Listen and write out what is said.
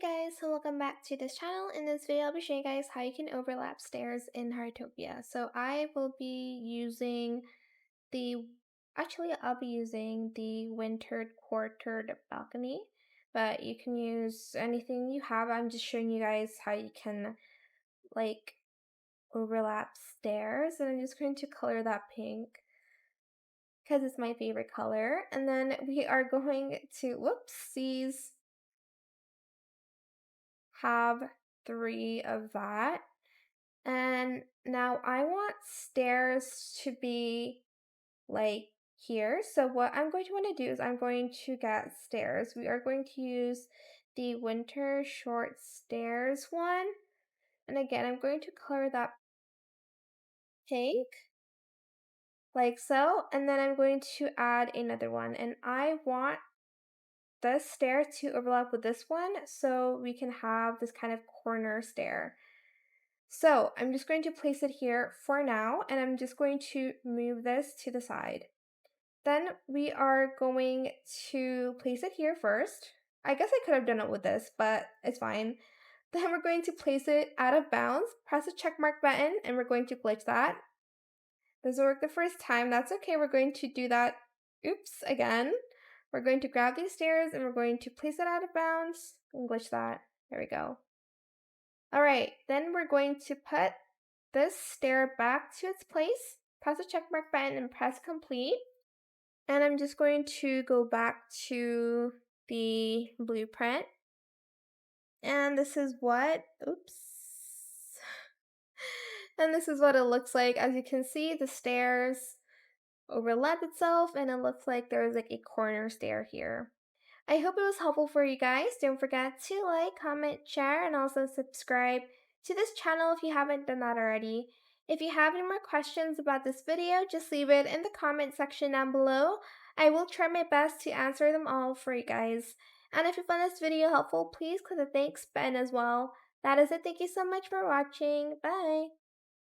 Guys, so welcome back to this channel. In this video, I'll be showing you guys how you can overlap stairs in Heartopia. So I will be using the, I'll be using the wintered quartered balcony, but you can use anything you have. I'm just showing you guys how you can like overlap stairs, and I'm just going to color that pink because it's my favorite color. And then we are going to, whoopsies, have 3 of that. And now I want stairs to be like here. So what I'm going to want to do is I'm going to get stairs. We are going to use the winter short stairs one. And again, I'm going to color that pink like so. And then I'm going to add another one. And I want this stair to overlap with this one so we can have this kind of corner stair. So I'm just going to place it here for now, and I'm just going to move this to the side. Then we are going to place it here first. I guess I could have done it with this, but it's fine. Then we're going to place it out of bounds, press the check mark button, and we're going to glitch that. Doesn't work the first time, that's okay. We're going to do that, again. We're going to grab these stairs and we're going to place it out of bounds and glitch that. There we go. All right, then we're going to put this stair back to its place, press the check mark button and press complete. And I'm just going to go back to the blueprint. And this is what, and this is what it looks like. As you can see, the stairs overlap itself and it looks like there's like a corner stair here. I hope it was helpful for you guys. Don't forget to like, comment, share, and also subscribe to this channel if you haven't done that already. If you have any more questions about this video, just leave it in the comment section down below. I will try my best to answer them all for you guys. And if you found this video helpful, please click the thanks button as well. That is it. Thank you so much for watching. Bye!